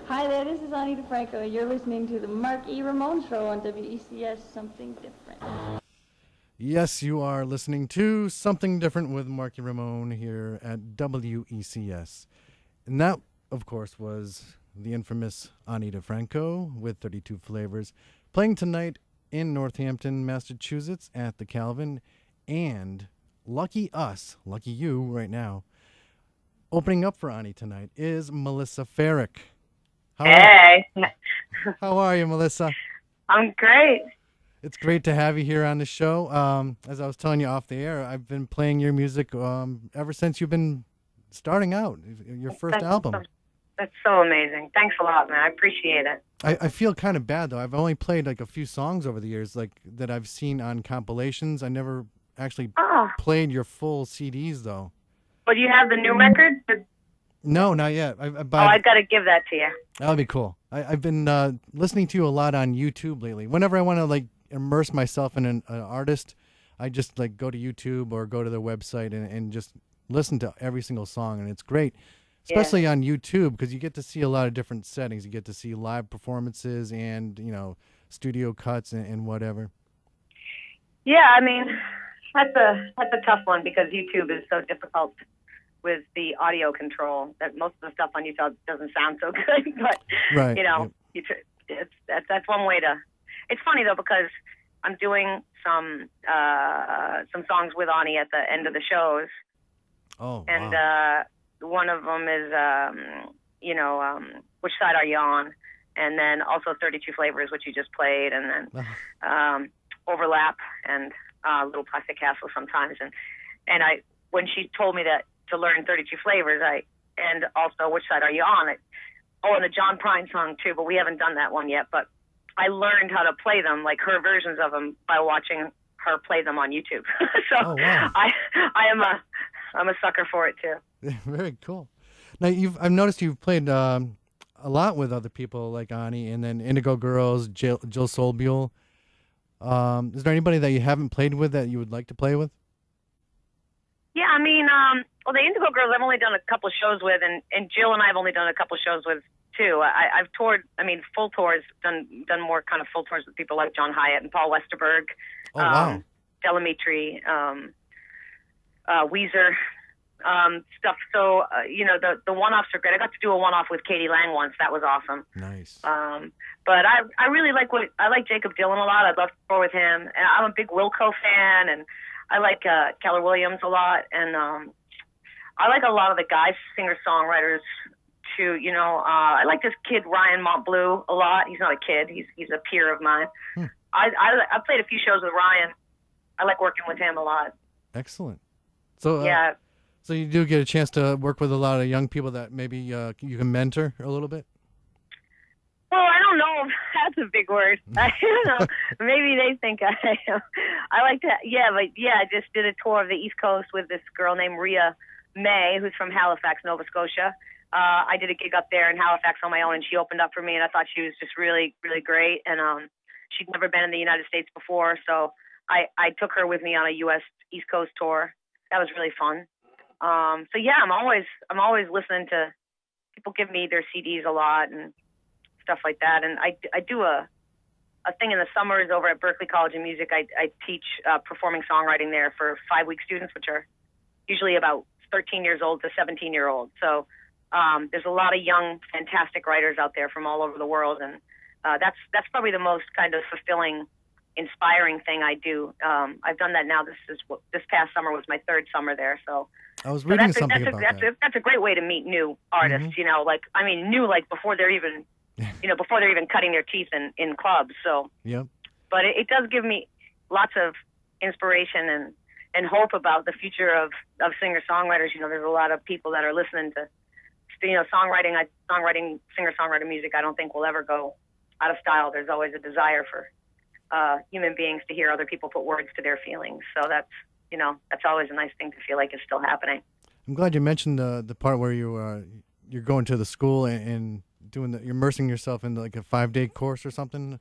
Hi there, this is Ani DeFranco, and you're listening to the Mark E. Ramone Show on WECS Something Different. Yes, you are listening to Something Different with Marky Ramone here at WECS. And that, of course, was the infamous Ani DeFranco with 32 Flavors, playing tonight in Northampton, Massachusetts at the Calvin. And lucky us, lucky you right now, opening up for Ani tonight is Melissa Ferrick. Hey. How are you, Melissa? I'm great. It's great to have you here on the show. As I was telling you off the air, I've been playing your music ever since you've been starting out, your first album. That's so amazing. Thanks a lot, man. I appreciate it. I feel kind of bad, though. I've only played like a few songs over the years like that I've seen on compilations. I never actually played your full CDs, though. But you have the new record? No, not yet. I've got to give that to you. That would be cool. I've been listening to you a lot on YouTube lately. Whenever I want to like immerse myself in an artist, I just like go to YouTube or go to their website and just listen to every single song, and it's great, especially on YouTube, because you get to see a lot of different settings. You get to see live performances and studio cuts and whatever. Yeah, I mean that's a tough one because YouTube is so difficult with the audio control that most of the stuff on YouTube doesn't sound so good. But right, that's one way to. It's funny though because I'm doing some songs with Ani at the end of the shows. Oh, and wow. One of them is Which Side Are You On, and then also 32 Flavors, which you just played, and then Overlap and Little Plastic Castle sometimes. And I when she told me that to learn 32 Flavors, and also Which Side Are You On? And the John Prine song too, but we haven't done that one yet. But I learned how to play them, like her versions of them, by watching her play them on YouTube. So wow. I'm a sucker for it too. Very cool. Now I've noticed you've played a lot with other people like Ani and then Indigo Girls, Jill Solbuel. Is there anybody that you haven't played with that you would like to play with? Yeah, I mean, the Indigo Girls I've only done a couple of shows with, and Jill and I have only done a couple of shows with too. I've toured, full tours, done more kind of full tours with people like John Hyatt and Paul Westerberg, wow. Delamitri, Weezer, stuff. So, the one-offs are great. I got to do a one-off with Katie Lang once. That was awesome. Nice. But I really like Jacob Dylan a lot. I'd love to tour with him. And I'm a big Wilco fan, and I like Keller Williams a lot. And I like a lot of the guys, singer-songwriters, too. I like this kid, Ryan Montbleu, a lot. He's not a kid. He's a peer of mine. I played a few shows with Ryan. I like working with him a lot. Excellent. So yeah. So you do get a chance to work with a lot of young people that maybe you can mentor a little bit? Well, I don't know. That's a big word. I don't know. Maybe they think I like to. Yeah, but I just did a tour of the East Coast with this girl named Rhea May, who's from Halifax, Nova Scotia. I did a gig up there in Halifax on my own, and she opened up for me, and I thought she was just really, really great. And she'd never been in the United States before, so I took her with me on a U.S. East Coast tour. That was really fun. So yeah, I'm always listening to people give me their CDs a lot and stuff like that. And I do a thing in the summers over at Berklee College of Music. I teach performing songwriting there for 5-week students, which are usually about 13 years old to 17-year-olds. So there's a lot of young, fantastic writers out there from all over the world, and that's probably the most kind of fulfilling, inspiring thing I do. I've done that now. This past summer was my 3rd summer there. So I was reading something about that. That's a great way to meet new artists. Mm-hmm. New before they're even, before they're even cutting their teeth in clubs. So, yep. But it does give me lots of inspiration and hope about the future of singer-songwriters. There's a lot of people that are listening to, songwriting, singer-songwriter music. I don't think will ever go out of style. There's always a desire for human beings to hear other people put words to their feelings. So that's always a nice thing to feel like it's still happening. I'm glad you mentioned the part where you're going to the school and doing you're immersing yourself in like a 5-day course or something.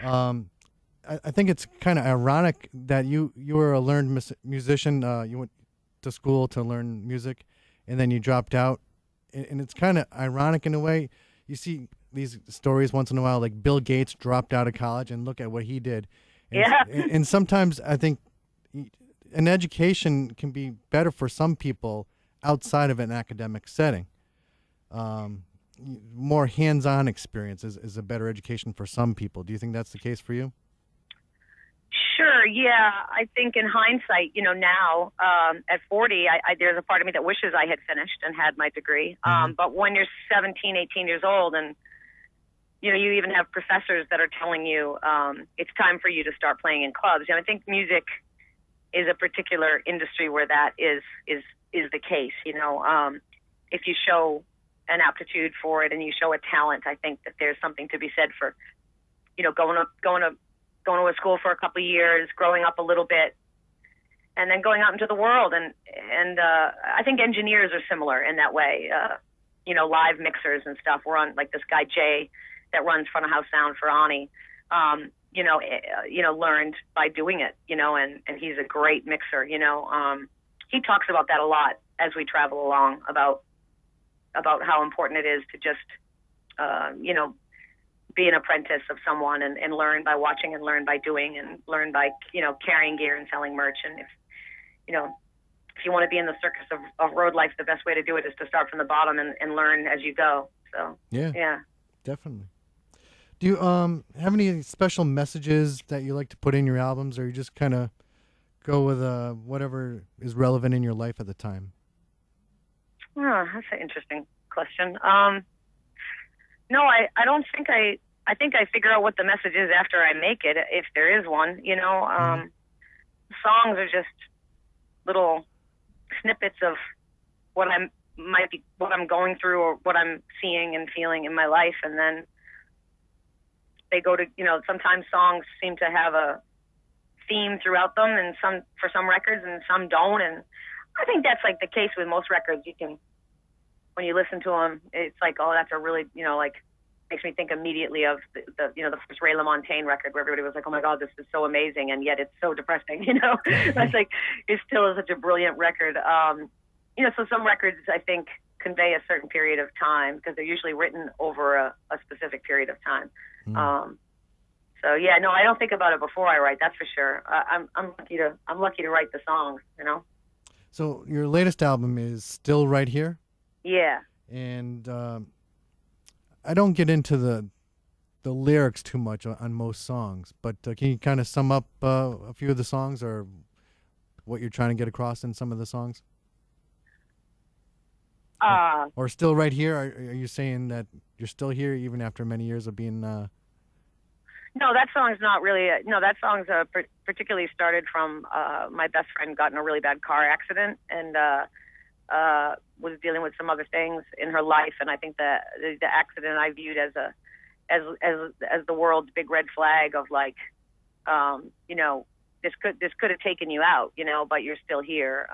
I think it's kind of ironic that you were a learned musician. You went to school to learn music, and then you dropped out. And it's kind of ironic in a way. you see these stories once in a while, like Bill Gates dropped out of college and look at what he did. And, Yeah. and sometimes I think an education can be better for some people outside of an academic setting. More hands-on experience is a better education for some people. Do you think that's the case for you? Sure, yeah. I think in hindsight, now at 40, there's a part of me that wishes I had finished and had my degree. But when you're 17, 18 years old, and you even have professors that are telling you it's time for you to start playing in clubs. And I think music is a particular industry where that is the case. If you show an aptitude for it and you show a talent, I think that there's something to be said for, going to a school for a couple of years, growing up a little bit, and then going out into the world. And I think engineers are similar in that way. Live mixers and stuff. We're on like this guy Jay that runs front of house sound for Ani. Learned by doing it. And he's a great mixer. He talks about that a lot as we travel along about how important it is to just be an apprentice of someone and learn by watching and learn by doing and learn by, carrying gear and selling merch. And if you want to be in the circus of road life, the best way to do it is to start from the bottom and learn as you go. So, yeah. Definitely. Do you have any special messages that you like to put in your albums, or you just kind of go with whatever is relevant in your life at the time? Oh, that's an interesting question. No, I don't think I think I figure out what the message is after I make it, if there is one. Songs are just little snippets of what I'm going through or what I'm seeing and feeling in my life, and then they go to sometimes songs seem to have a theme throughout them, and for some records and some don't. And I think that's like the case with most records. You can, when you listen to them, it's like, oh, that's a really, makes me think immediately of the first Ray LaMontagne record where everybody was like, oh my God, this is so amazing, and yet it's so depressing. That's like, it still is such a brilliant record. So some records I think convey a certain period of time because they're usually written over a specific period of time. So yeah, no, I don't think about it before I write. That's for sure. I'm lucky to write the songs. So your latest album is Still Right Here? Yeah. And I don't get into the lyrics too much on most songs, but can you kind of sum up a few of the songs or what you're trying to get across in some of the songs? Or Still Right Here? Are you saying that you're still here even after many years of being... No, that song's not really... that song's particularly started from my best friend got in a really bad car accident and was dealing with some other things in her life, and I think the accident I viewed as the world's big red flag of like, this could have taken you out, but you're still here,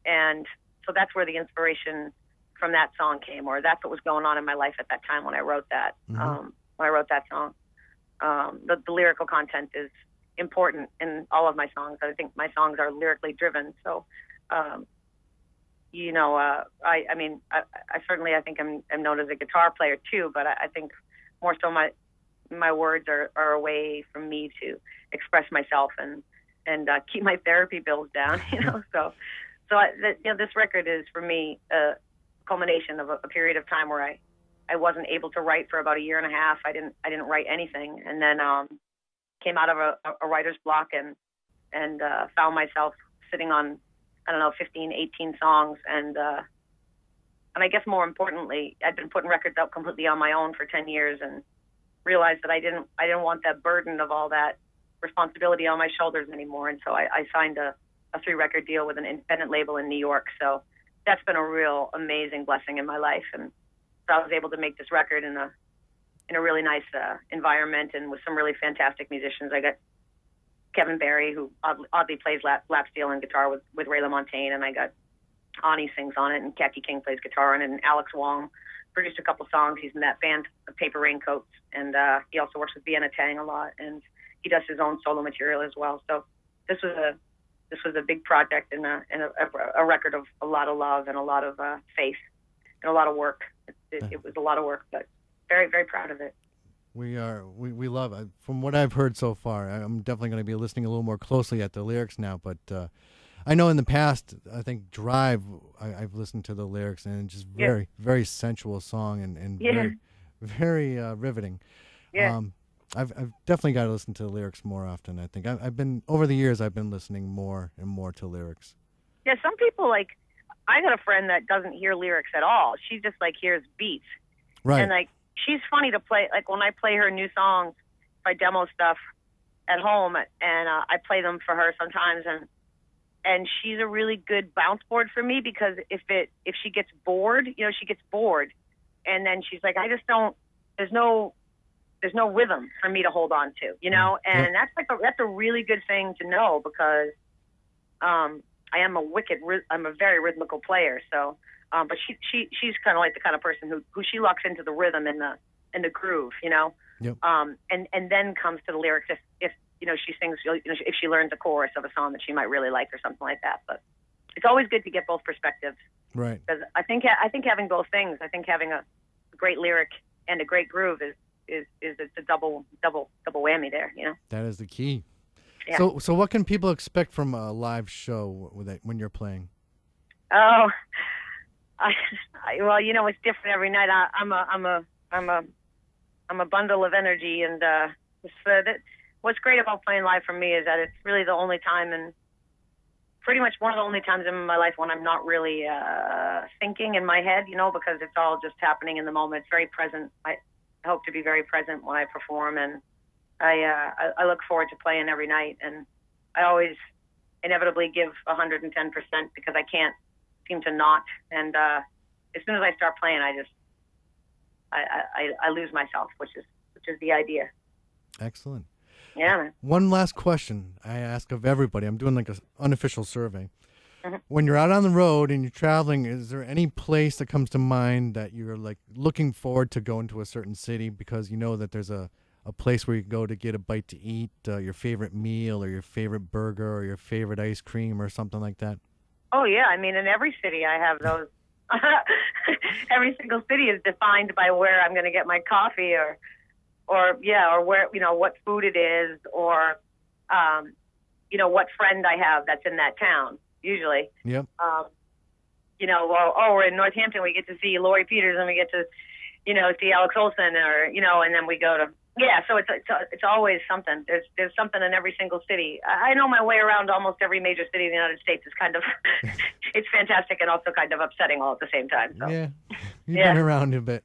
and so that's where the inspiration from that song came, or that's what was going on in my life at that time when I wrote that. When I wrote that song, the lyrical content is important in all of my songs. I think my songs are lyrically driven, so. I certainly I think I'm known as a guitar player too, but I think more so my words are a way for me to express myself and keep my therapy bills down, So this record is for me a culmination of a period of time where I wasn't able to write for about a year and a half. I didn't write anything, and then came out of a writer's block and found myself sitting on 15, 18 songs. And I guess more importantly, I'd been putting records out completely on my own for 10 years and realized that I didn't want that burden of all that responsibility on my shoulders anymore. And so I signed a 3-record deal with an independent label in New York. So that's been a real amazing blessing in my life. And so I was able to make this record in a really nice environment and with some really fantastic musicians. I got Kevin Barry, who oddly plays lap steel and guitar with Ray LaMontagne, and I got Ani sings on it, and Khaki King plays guitar on it, and Alex Wong produced a couple songs. He's in that band, Paper Raincoats, and he also works with Vienna Tang a lot, and he does his own solo material as well. So this was a big project and a record of a lot of love and a lot of faith and a lot of work. It was a lot of work, but very, very proud of it. We love it. From what I've heard so far, I'm definitely going to be listening a little more closely at the lyrics now. But I know in the past, I think Drive, I've listened to the lyrics, and it's just very, very sensual song and very, very riveting. Yeah. I've definitely got to listen to the lyrics more often. I think I've been over the years. I've been listening more and more to lyrics. Yeah, some people I got a friend that doesn't hear lyrics at all. She just hears beats. Right. And she's funny to play. When I play her new songs, if I demo stuff at home, and I play them for her sometimes, and she's a really good bounce board for me, because if she gets bored, she gets bored, and then she's like, I just don't. There's no rhythm for me to hold on to, and that's a really good thing to know, because I'm a very rhythmical player. So, but she's kind of like the kind of person who she locks into the rhythm and the groove, Yep. And then comes to the lyrics if she sings, if she learns a chorus of a song that she might really like or something like that. But it's always good to get both perspectives. Right. Because I think having both things, I think having a great lyric and a great groove is a double whammy there, That is the key. Yeah. So what can people expect from a live show when you're playing? Oh, well, it's different every night. I'm a bundle of energy, and what's great about playing live for me is that it's really the only time, and pretty much one of the only times in my life when I'm not really thinking in my head, because it's all just happening in the moment. It's very present. I hope to be very present when I perform, and I look forward to playing every night, and I always inevitably give 110% because I can't seem to not. And as soon as I start playing, I lose myself, which is the idea. Excellent. Yeah, man. One last question I ask of everybody. I'm doing an unofficial survey. Mm-hmm. When you're out on the road and you're traveling, is there any place that comes to mind that you're looking forward to going to a certain city because you know that there's a place where you go to get a bite to eat, your favorite meal or your favorite burger or your favorite ice cream or something like that? Oh, yeah. I mean, in every city I have those. Every single city is defined by where I'm going to get my coffee or where, what food it is or, what friend I have that's in that town, usually. Yep. We're in Northampton, we get to see Lori Peters and we get to, see Alex Olson or, and then we go to, so it's always something. There's something in every single city. I know my way around almost every major city in the United States is kind of, it's fantastic and also kind of upsetting all at the same time. So. Yeah, you've been around a bit.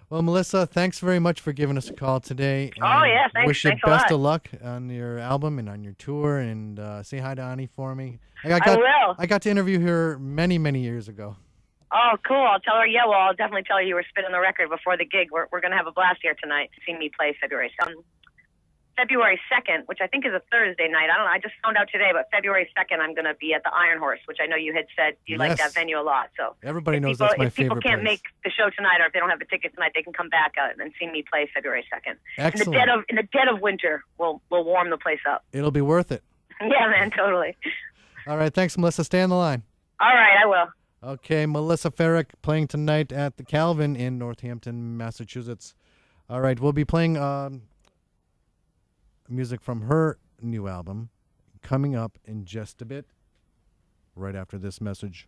Well, Melissa, thanks very much for giving us a call today. Oh, yeah, thanks. Wish you Thanks best a of luck on your album and on your tour, and say hi to Ani for me. I will. I got to interview her many, many years ago. Oh, cool. I'll tell her. Yeah, well, I'll definitely tell her you were spinning the record before the gig. We're going to have a blast here tonight to see me play February 2nd, which I think is a Thursday night. I don't know. I just found out today, but February 2nd, I'm going to be at the Iron Horse, which I know you had said you like that venue a lot. So everybody knows that's my favorite place. If people can't make the show tonight, or if they don't have a ticket tonight, they can come back and see me play February 2nd. Excellent. In the dead of winter, we'll warm the place up. It'll be worth it. Yeah, man, totally. All right, thanks, Melissa. Stay on the line. All right, I will. Okay, Melissa Ferrick playing tonight at the Calvin in Northampton, Massachusetts. All right, we'll be playing music from her new album coming up in just a bit, right after this message.